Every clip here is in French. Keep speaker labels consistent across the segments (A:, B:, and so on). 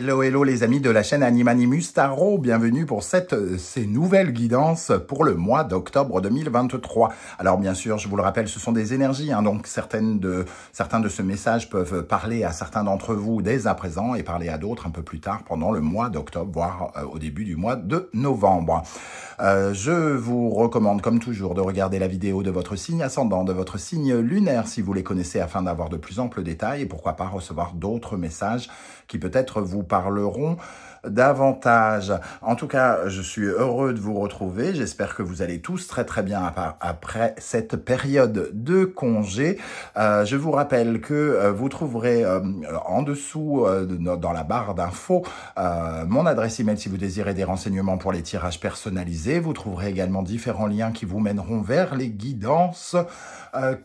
A: Hello, hello les amis de la chaîne Animanimus Tarot, bienvenue pour ces nouvelles guidances pour le mois d'octobre 2023. Alors bien sûr, je vous le rappelle, ce sont des énergies, donc certains de ce message peuvent parler à certains d'entre vous dès à présent et parler à d'autres un peu plus tard pendant le mois d'octobre, voire au début du mois de novembre. Je vous recommande comme toujours de regarder la vidéo de votre signe ascendant, de votre signe lunaire si vous les connaissez afin d'avoir de plus amples détails et pourquoi pas recevoir d'autres messages qui peut-être vous parleront davantage. En tout cas, je suis heureux de vous retrouver. J'espère que vous allez tous très très bien après cette période de congé. Je vous rappelle que vous trouverez en dessous dans la barre d'infos mon adresse email si vous désirez des renseignements pour les tirages personnalisés. Vous trouverez également différents liens qui vous mèneront vers les guidances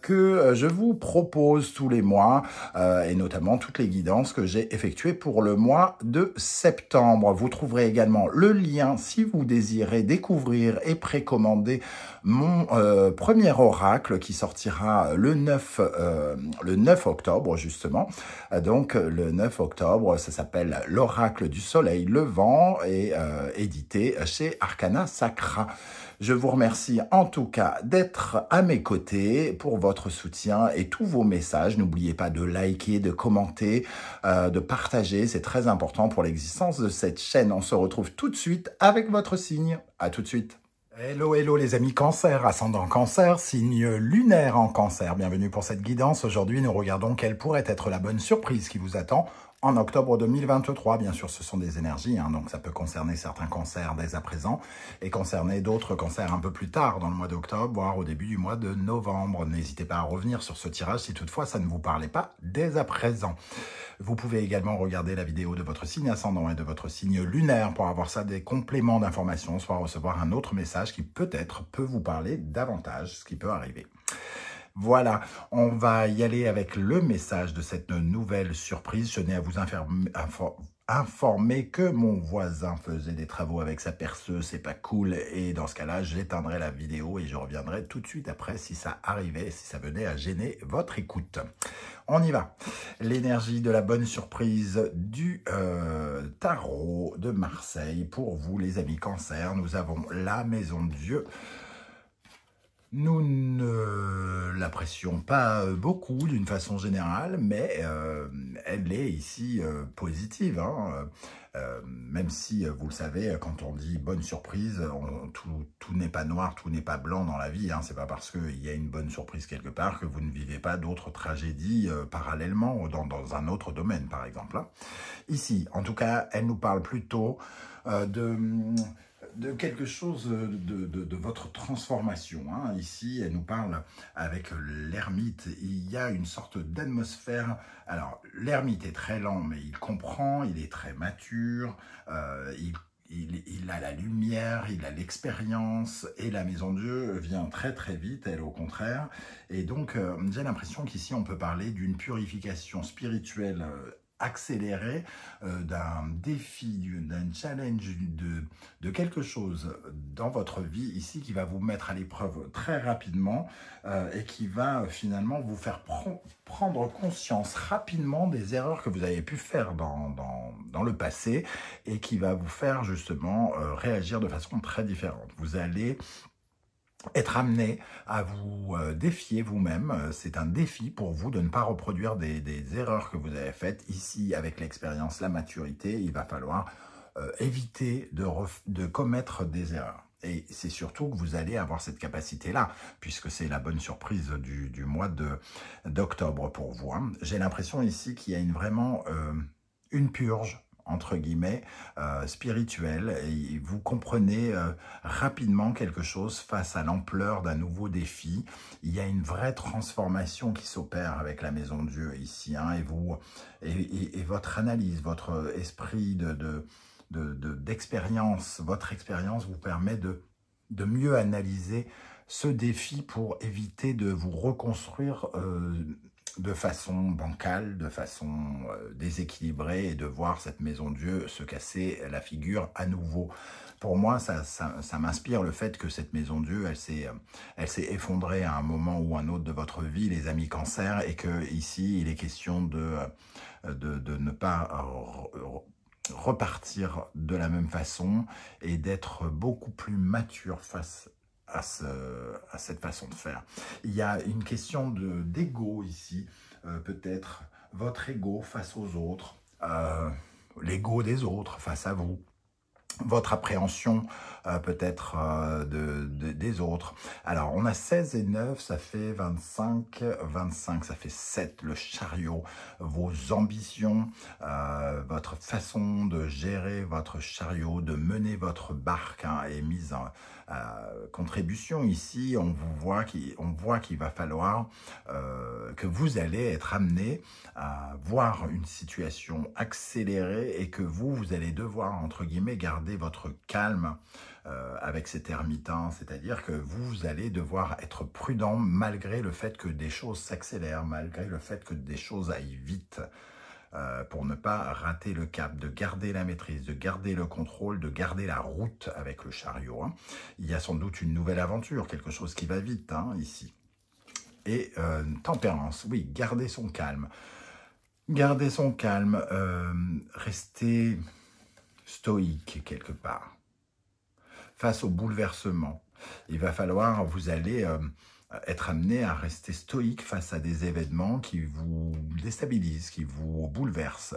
A: que je vous propose tous les mois et notamment toutes les guidances que j'ai effectuées pour le mois de septembre. Vous trouverez également le lien si vous désirez découvrir et précommander mon premier oracle qui sortira le 9 octobre justement. Donc le 9 octobre, ça s'appelle l'oracle du soleil levant et édité chez Arcana Sacra. Je vous remercie en tout cas d'être à mes côtés pour votre soutien et tous vos messages. N'oubliez pas de liker, de commenter, de partager. C'est très important pour l'existence de cette chaîne. On se retrouve tout de suite avec votre signe. À tout de suite. Hello, hello les amis Cancer, ascendant Cancer, signe lunaire en Cancer. Bienvenue pour cette guidance. Aujourd'hui, nous regardons quelle pourrait être la bonne surprise qui vous attend en octobre 2023. Bien sûr, ce sont des énergies, donc ça peut concerner certains cancers dès à présent et concerner d'autres cancers un peu plus tard dans le mois d'octobre, voire au début du mois de novembre. N'hésitez pas à revenir sur ce tirage si toutefois ça ne vous parlait pas dès à présent. Vous pouvez également regarder la vidéo de votre signe ascendant et de votre signe lunaire pour avoir ça des compléments d'informations, soit recevoir un autre message qui peut-être peut vous parler davantage, ce qui peut arriver. Voilà, on va y aller avec le message de cette nouvelle surprise. Je tenais à vous informer que mon voisin faisait des travaux avec sa perceuse, c'est pas cool. Et dans ce cas-là, j'éteindrai la vidéo et je reviendrai tout de suite après si ça arrivait, si ça venait à gêner votre écoute. On y va. L'énergie de la bonne surprise du tarot de Marseille. Pour vous, les amis Cancer, nous avons la maison de Dieu. Nous ne l'apprécions pas beaucoup d'une façon générale, mais elle est ici positive. Même si, vous le savez, quand on dit bonne surprise, tout n'est pas noir, tout n'est pas blanc dans la vie. C'est pas parce qu'il y a une bonne surprise quelque part que vous ne vivez pas d'autres tragédies parallèlement dans un autre domaine, par exemple. Ici, en tout cas, elle nous parle plutôt de quelque chose de votre transformation. Ici, elle nous parle avec l'ermite. Il y a une sorte d'atmosphère. Alors, l'ermite est très lent, mais il comprend, il est très mature, il a la lumière, il a l'expérience, et la maison de Dieu vient très très vite, elle au contraire. Et donc, j'ai l'impression qu'ici, on peut parler d'une purification spirituelle accéléré, d'un défi, d'un challenge, de quelque chose dans votre vie ici qui va vous mettre à l'épreuve très rapidement et qui va finalement vous faire prendre conscience rapidement des erreurs que vous avez pu faire dans le passé et qui va vous faire justement réagir de façon très différente. Vous allez être amené à vous défier vous-même. C'est un défi pour vous de ne pas reproduire des erreurs que vous avez faites. Ici, avec l'expérience, la maturité, il va falloir éviter de commettre des erreurs. Et c'est surtout que vous allez avoir cette capacité-là, puisque c'est la bonne surprise du mois d'octobre pour vous. J'ai l'impression ici qu'il y a vraiment une purge, entre guillemets, spirituel, et vous comprenez rapidement quelque chose face à l'ampleur d'un nouveau défi. Il y a une vraie transformation qui s'opère avec la maison de Dieu ici, et votre analyse, votre esprit d'expérience, votre expérience vous permet de mieux analyser ce défi pour éviter de vous reconstruire de façon bancale, de façon déséquilibrée et de voir cette maison de Dieu se casser la figure à nouveau. Pour moi, ça m'inspire le fait que cette maison de Dieu, elle s'est effondrée à un moment ou un autre de votre vie, les amis Cancer, et que ici, il est question de ne pas repartir de la même façon et d'être beaucoup plus mature face à cette façon de faire. Il y a une question d'ego ici, peut-être votre ego face aux autres, l'ego des autres face à vous, votre appréhension peut-être des autres. Alors, on a 16 et 9, ça fait 25, 25, ça fait 7, le chariot, vos ambitions, votre façon de gérer votre chariot, de mener votre barque est mise en contribution ici. On voit qu'il va falloir que vous allez être amené à voir une situation accélérée et que vous allez devoir, entre guillemets, garder votre calme avec cet ermite, c'est-à-dire que vous allez devoir être prudent malgré le fait que des choses s'accélèrent, malgré le fait que des choses aillent vite, pour ne pas rater le cap, de garder la maîtrise, de garder le contrôle, de garder la route avec le chariot. Il y a sans doute une nouvelle aventure, quelque chose qui va vite ici. Et tempérance, oui, garder son calme. Garder son calme, rester stoïque quelque part. Face au bouleversement, il va falloir, vous allez être amené à rester stoïque face à des événements qui vous déstabilisent, qui vous bouleversent.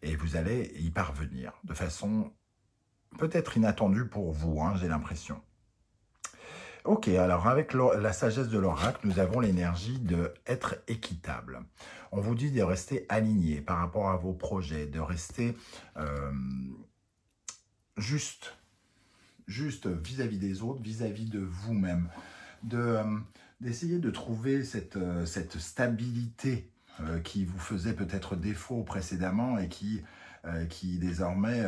A: Et vous allez y parvenir de façon peut-être inattendue pour vous, j'ai l'impression. Ok, alors avec la sagesse de l'oracle, nous avons l'énergie d'être équitable. On vous dit de rester aligné par rapport à vos projets, de rester juste vis-à-vis des autres, vis-à-vis de vous-même, d'essayer de trouver cette stabilité qui vous faisait peut-être défaut précédemment et qui désormais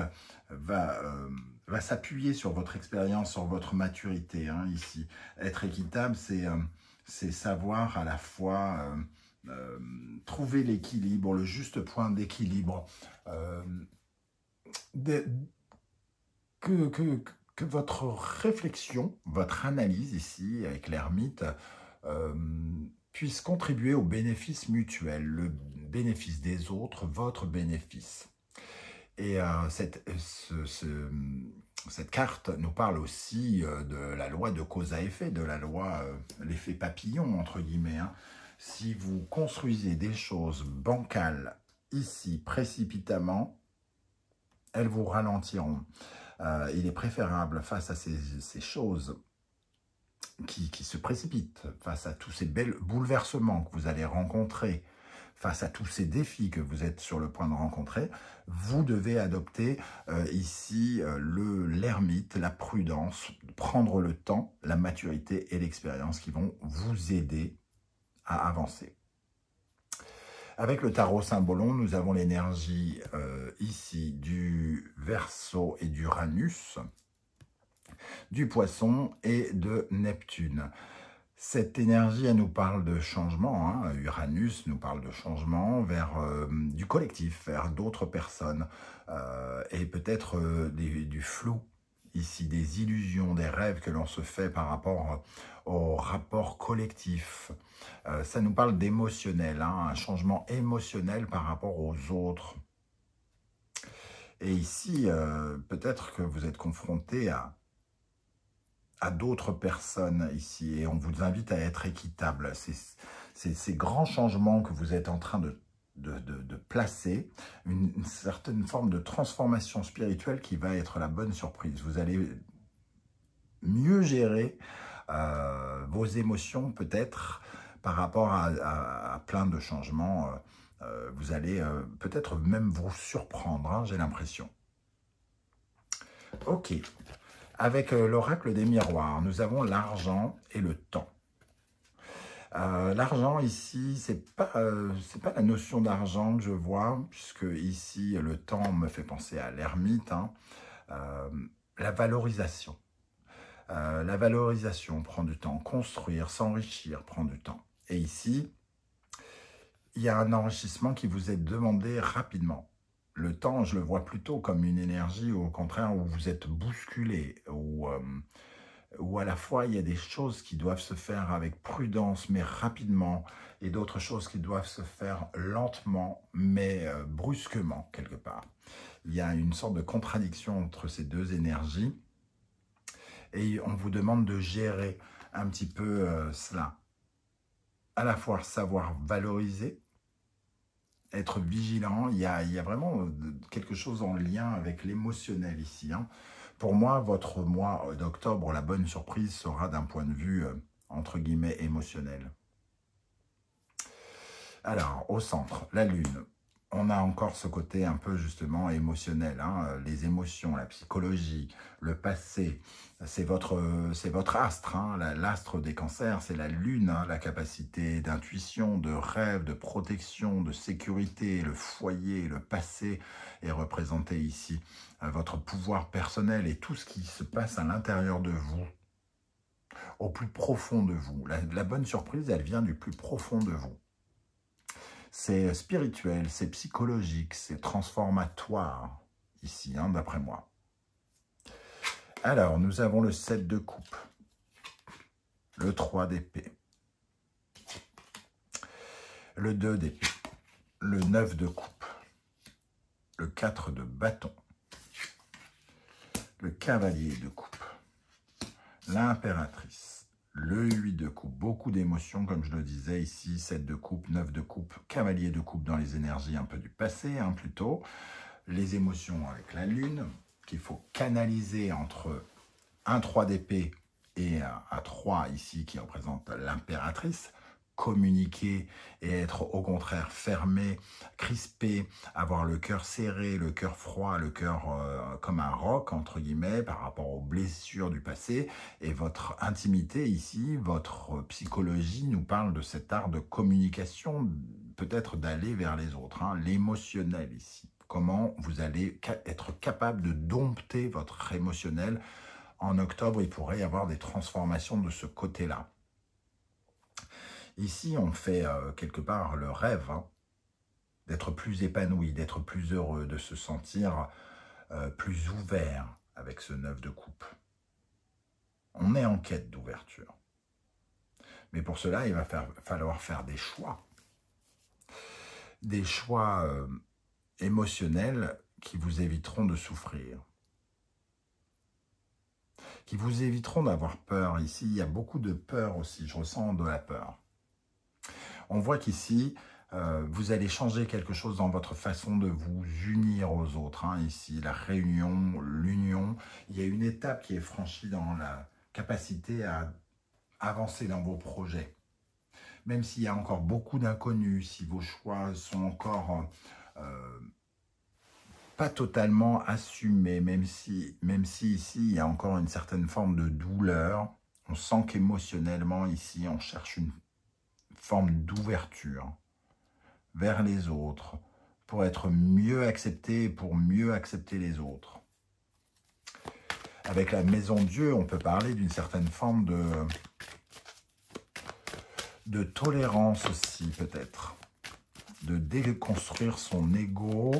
A: va s'appuyer sur votre expérience, sur votre maturité ici. Être équitable, c'est savoir à la fois trouver l'équilibre, le juste point d'équilibre, que votre réflexion, votre analyse ici, avec l'ermite, puisse contribuer au bénéfice mutuel, le bénéfice des autres, votre bénéfice. Et cette carte nous parle aussi de la loi de cause à effet, de la loi, l'effet papillon, entre guillemets. Si vous construisez des choses bancales ici, précipitamment, elles vous ralentiront. Il est préférable face à ces choses qui se précipitent, face à tous ces bouleversements que vous allez rencontrer, face à tous ces défis que vous êtes sur le point de rencontrer, vous devez adopter ici l'ermite, la prudence, prendre le temps, la maturité et l'expérience qui vont vous aider à avancer. Avec le tarot Symbolon, nous avons l'énergie ici du Verseau et d'Uranus, du Poisson et de Neptune. Cette énergie, elle nous parle de changement. Uranus nous parle de changement vers du collectif, vers d'autres personnes et peut-être du flou. Ici, des illusions, des rêves que l'on se fait par rapport au rapport collectif. Ça nous parle d'émotionnel, un changement émotionnel par rapport aux autres. Et ici, peut-être que vous êtes confronté à d'autres personnes ici, et on vous invite à être équitable. Ces grands changements que vous êtes en train de placer, une certaine forme de transformation spirituelle qui va être la bonne surprise. Vous allez mieux gérer vos émotions peut-être par rapport à plein de changements. Vous allez peut-être même vous surprendre, j'ai l'impression. Ok. Avec l'oracle des miroirs, nous avons l'argent et le temps. L'argent ici, c'est pas la notion d'argent que je vois, puisque ici, le temps me fait penser à l'ermite. La valorisation. La valorisation prend du temps. Construire, s'enrichir prend du temps. Et ici, il y a un enrichissement qui vous est demandé rapidement. Le temps, je le vois plutôt comme une énergie, au contraire, où vous êtes bousculé, où où à la fois il y a des choses qui doivent se faire avec prudence mais rapidement, et d'autres choses qui doivent se faire lentement mais brusquement quelque part. Il y a une sorte de contradiction entre ces deux énergies, et on vous demande de gérer un petit peu cela. À la fois savoir valoriser, être vigilant, il y a vraiment quelque chose en lien avec l'émotionnel ici. Hein. Pour moi, votre mois d'octobre, la bonne surprise sera d'un point de vue, entre guillemets, émotionnel. Alors, au centre, la Lune. On a encore ce côté un peu justement émotionnel, hein, les émotions, la psychologie, le passé, c'est votre astre, hein, l'astre des cancers, c'est la Lune, hein, la capacité d'intuition, de rêve, de protection, de sécurité, le foyer, le passé est représenté ici, votre pouvoir personnel et tout ce qui se passe à l'intérieur de vous, au plus profond de vous. La bonne surprise, elle vient du plus profond de vous. C'est spirituel, c'est psychologique, c'est transformatoire, ici, hein, d'après moi. Alors, nous avons le 7 de coupe, le 3 d'épée, le 2 d'épée, le 9 de coupe, le 4 de bâton, le cavalier de coupe, l'impératrice, le 8 de coupe, beaucoup d'émotions, comme je le disais ici, 7 de coupe, 9 de coupe, cavalier de coupe dans les énergies un peu du passé, hein, plutôt. Les émotions avec la lune, qu'il faut canaliser entre un 3 d'épée et un 3 ici qui représente l'impératrice, communiquer et être au contraire fermé, crispé, avoir le cœur serré, le cœur froid, le cœur comme un roc entre guillemets par rapport aux blessures du passé. Et votre intimité ici, votre psychologie nous parle de cet art de communication, peut-être d'aller vers les autres, hein, l'émotionnel ici. Comment vous allez être capable de dompter votre émotionnel. En octobre, il pourrait y avoir des transformations de ce côté-là. Ici, on fait quelque part le rêve, hein, d'être plus épanoui, d'être plus heureux, de se sentir plus ouvert avec ce 9 de coupe. On est en quête d'ouverture. Mais pour cela, il va falloir faire des choix. Des choix émotionnels qui vous éviteront de souffrir. Qui vous éviteront d'avoir peur. Ici, il y a beaucoup de peur aussi. Je ressens de la peur. On voit qu'ici, vous allez changer quelque chose dans votre façon de vous unir aux autres. Hein. Ici, la réunion, l'union. Il y a une étape qui est franchie dans la capacité à avancer dans vos projets. Même s'il y a encore beaucoup d'inconnus, si vos choix sont encore pas totalement assumés, même si ici, il y a encore une certaine forme de douleur. On sent qu'émotionnellement, ici, on cherche une forme d'ouverture vers les autres, pour être mieux accepté, pour mieux accepter les autres. Avec la maison Dieu, on peut parler d'une certaine forme de tolérance aussi, peut-être. De déconstruire son ego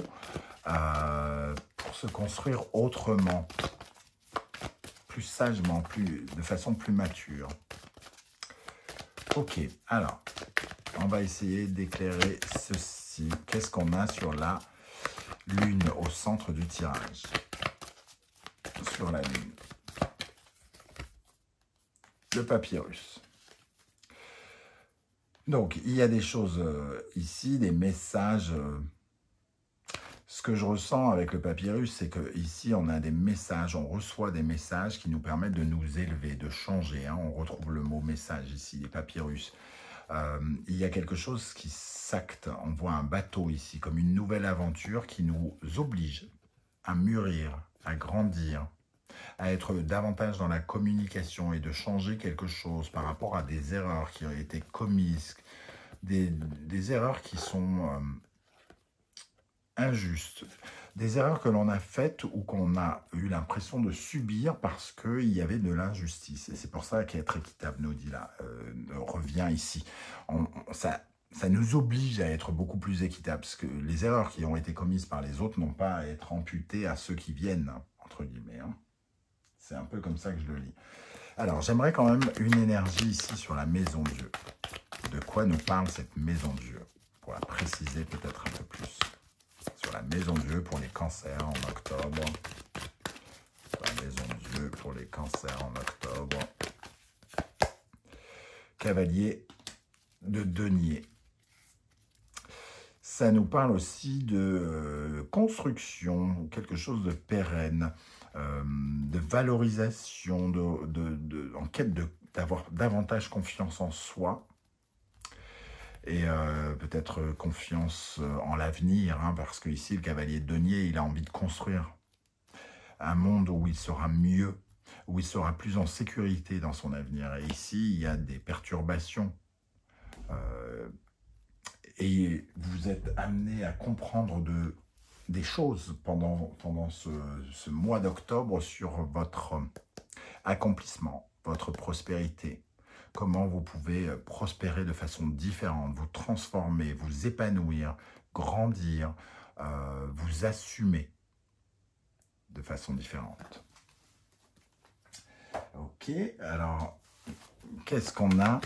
A: pour se construire autrement, plus sagement, de façon plus mature. Ok, alors, on va essayer d'éclairer ceci. Qu'est-ce qu'on a sur la lune au centre du tirage? Sur la lune. Le papyrus. Donc, il y a des choses ici, des messages. Ce que je ressens avec le papyrus, c'est qu'ici, on a des messages, on reçoit des messages qui nous permettent de nous élever, de changer. Hein. On retrouve le mot message ici, les papyrus. Il y a quelque chose qui s'acte. On voit un bateau ici, comme une nouvelle aventure qui nous oblige à mûrir, à grandir, à être davantage dans la communication et de changer quelque chose par rapport à des erreurs qui ont été commises, des erreurs qui sont injustes, des erreurs que l'on a faites ou qu'on a eu l'impression de subir parce qu'il y avait de l'injustice. Et c'est pour ça qu'être équitable, nous dit là, revient ici. Ça nous oblige à être beaucoup plus équitable, parce que les erreurs qui ont été commises par les autres n'ont pas à être amputées à ceux qui viennent, entre guillemets. Hein. C'est un peu comme ça que je le lis. Alors, j'aimerais quand même une énergie ici sur la maison Dieu. De quoi nous parle cette maison Dieu? Pour la préciser peut-être un peu plus. Sur la maison Dieu pour les cancers en octobre. La maison Dieu pour les cancers en octobre. Cavalier de denier. Ça nous parle aussi de construction, quelque chose de pérenne, de valorisation, en quête d'avoir davantage confiance en soi et peut-être confiance en l'avenir, hein, parce que ici, le cavalier de denier, il a envie de construire un monde où il sera mieux, où il sera plus en sécurité dans son avenir. Et ici, il y a des perturbations. Et vous êtes amené à comprendre des choses pendant ce mois d'octobre sur votre accomplissement, votre prospérité. Comment vous pouvez prospérer de façon différente, vous transformer, vous épanouir, grandir, vous assumer de façon différente. Ok, alors, qu'est-ce qu'on a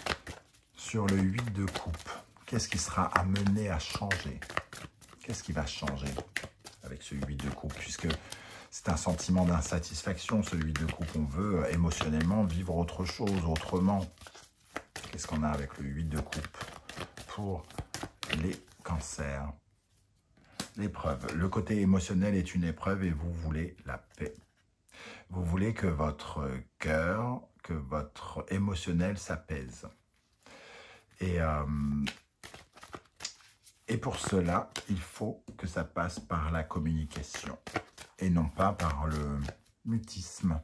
A: sur le 8 de coupe? Qu'est-ce qui sera amené à changer? Qu'est-ce qui va changer avec ce 8 de coupe? Puisque c'est un sentiment d'insatisfaction, ce 8 de coupe. On veut émotionnellement vivre autre chose, autrement. Qu'est-ce qu'on a avec le 8 de coupe pour les cancers? L'épreuve. Le côté émotionnel est une épreuve et vous voulez la paix. Vous voulez que votre cœur, que votre émotionnel s'apaise. Et pour cela, il faut que ça passe par la communication et non pas par le mutisme,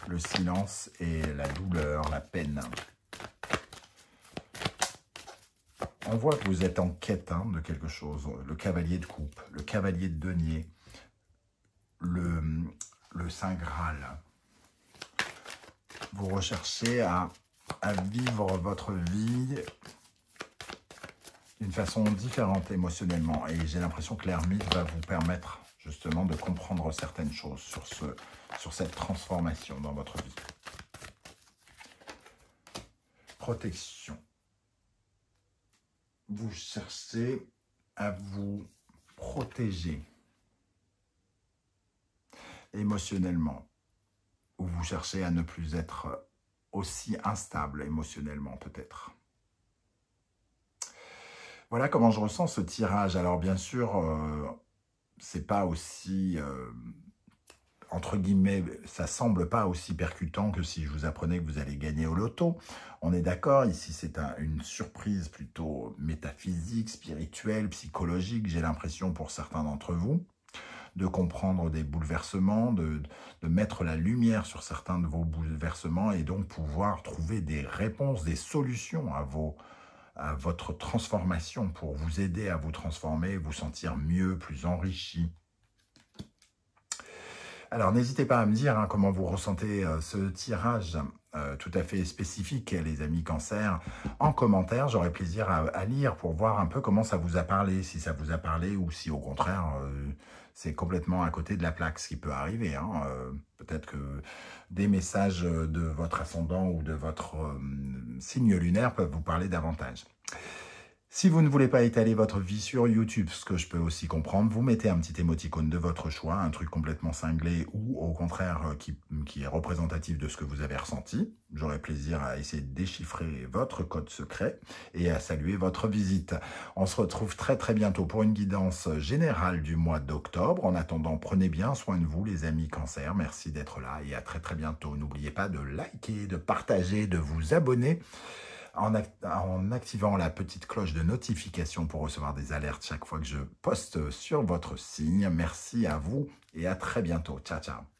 A: le silence et la douleur, la peine. On voit que vous êtes en quête de quelque chose. Le cavalier de coupe, le cavalier de denier, le Saint Graal. Vous recherchez à vivre votre vie d'une façon différente émotionnellement. Et j'ai l'impression que l'ermite va vous permettre justement de comprendre certaines choses sur cette transformation dans votre vie. Protection. Vous cherchez à vous protéger émotionnellement. Ou vous cherchez à ne plus être aussi instable émotionnellement peut-être. Voilà comment je ressens ce tirage. Alors bien sûr, c'est pas aussi, entre guillemets, ça semble pas aussi percutant que si je vous apprenais que vous allez gagner au loto. On est d'accord, ici c'est une surprise plutôt métaphysique, spirituelle, psychologique, j'ai l'impression pour certains d'entre vous, de comprendre des bouleversements, de mettre la lumière sur certains de vos bouleversements et donc pouvoir trouver des réponses, des solutions à votre transformation pour vous aider à vous transformer, vous sentir mieux, plus enrichi. Alors, n'hésitez pas à me dire comment vous ressentez ce tirage tout à fait spécifique, les amis Cancer, en commentaire. J'aurai plaisir à lire pour voir un peu comment ça vous a parlé, si ça vous a parlé ou si au contraire, c'est complètement à côté de la plaque, ce qui peut arriver. Peut-être que des messages de votre ascendant ou de votre signe lunaire peuvent vous parler davantage. Si vous ne voulez pas étaler votre vie sur YouTube, ce que je peux aussi comprendre, vous mettez un petit émoticône de votre choix, un truc complètement cinglé ou au contraire qui est représentatif de ce que vous avez ressenti. J'aurai plaisir à essayer de déchiffrer votre code secret et à saluer votre visite. On se retrouve très très bientôt pour une guidance générale du mois d'octobre. En attendant, prenez bien soin de vous les amis Cancer. Merci d'être là et à très très bientôt. N'oubliez pas de liker, de partager, de vous abonner. En activant la petite cloche de notification pour recevoir des alertes chaque fois que je poste sur votre signe. Merci à vous et à très bientôt. Ciao, ciao.